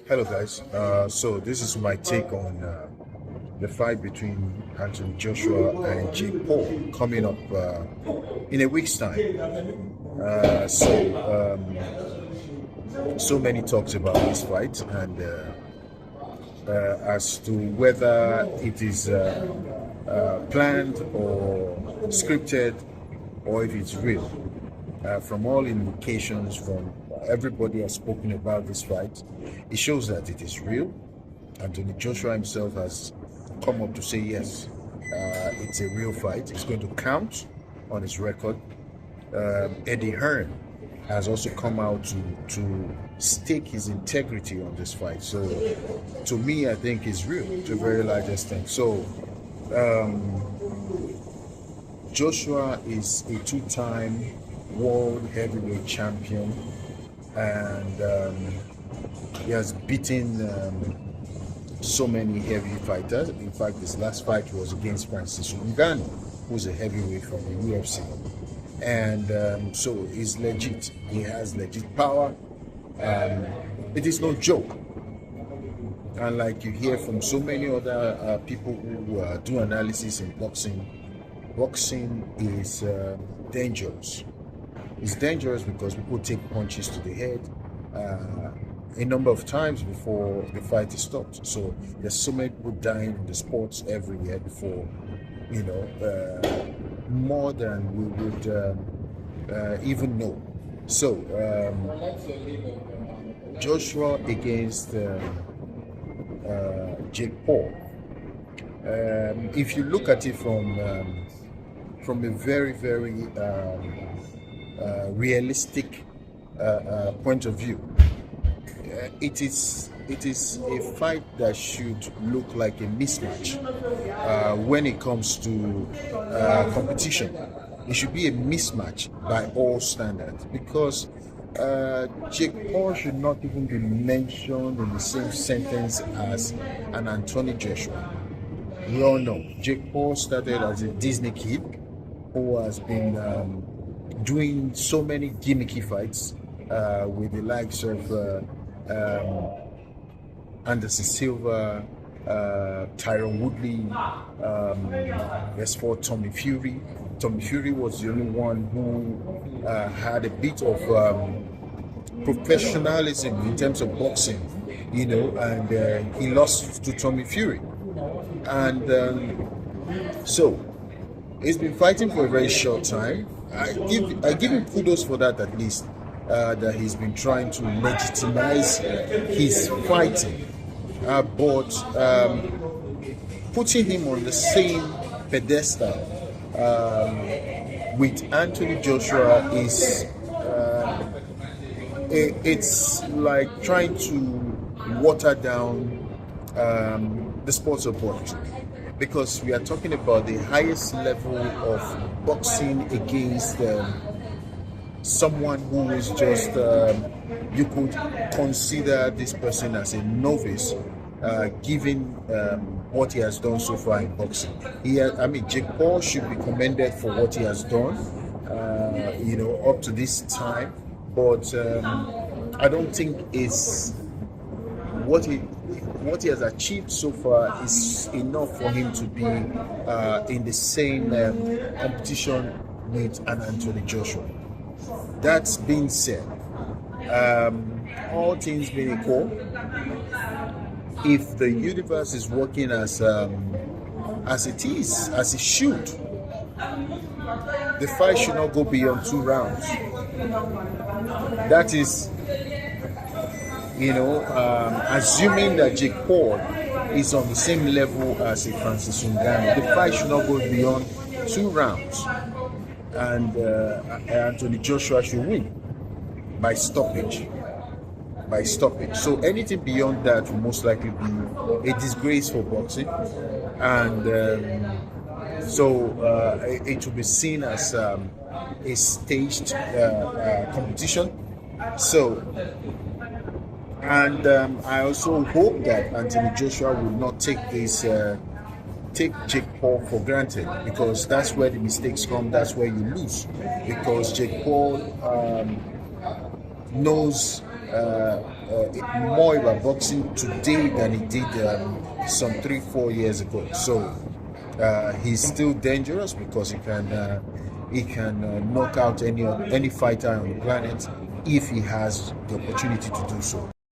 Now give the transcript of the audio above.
Hello, guys. So this is my take on the fight between Anthony Joshua and Jake Paul coming up in a week's time. So many talks about this fight and as to whether it is planned or scripted or if it's real. From all indications, from everybody has spoken about this fight, it shows that it is real. Anthony Joshua himself has come up to say yes, it's a real fight. It's going to count on his record. Eddie Hearn has also come out to stake his integrity on this fight. So to me, I think it's real to a very large extent. So Joshua is a two-time world heavyweight champion, and he has beaten so many heavy fighters. In fact, his last fight was against Francis Ngannou, who's a heavyweight from the UFC. And so he's legit. He has legit power. It is no joke. And like you hear from so many other people who do analysis in boxing is dangerous. It's dangerous because people take punches to the head a number of times before the fight is stopped. So there's so many people dying in the sports every year before, more than we would even know. So Joshua against Jake Paul. If you look at it from a very, very realistic point of view, it is a fight that should look like a mismatch when it comes to competition. It should be a mismatch by all standards, because Jake Paul should not even be mentioned in the same sentence as an Anthony Joshua. We all know Jake Paul started as a Disney kid who has been doing so many gimmicky fights with the likes of Anderson Silva, Tyron Woodley, as for Tommy Fury. Tommy Fury was the only one who had a bit of professionalism in terms of boxing, and he lost to Tommy Fury. And so he's been fighting for a very short time. I give him kudos for that, at least, that he's been trying to legitimize his fighting. But putting him on the same pedestal with Anthony Joshua is it's like trying to water down the sports of boxing, because we are talking about the highest level of boxing against someone who is just you could consider this person as a novice, given what he has done so far in boxing. Jake Paul should be commended for what he has done, up to this time. But I don't think it's what he has achieved so far is enough for him to be in the same competition with an Anthony Joshua. That's being said, all things being equal, if the universe is working as it is, as it should, the fight should not go beyond 2 rounds. That is, assuming that Jake Paul is on the same level as a Francis Ngannou, the fight should not go beyond 2 rounds, and Anthony Joshua should win by stoppage. So anything beyond that will most likely be a disgrace for boxing, and so it will be seen as a staged competition. So, and I also hope that Anthony Joshua will not take Jake Paul for granted, because that's where the mistakes come, that's where you lose, because Jake Paul knows more about boxing today than he did some 3-4 years ago. So he's still dangerous because he can knock out any fighter on the planet if he has the opportunity to do so.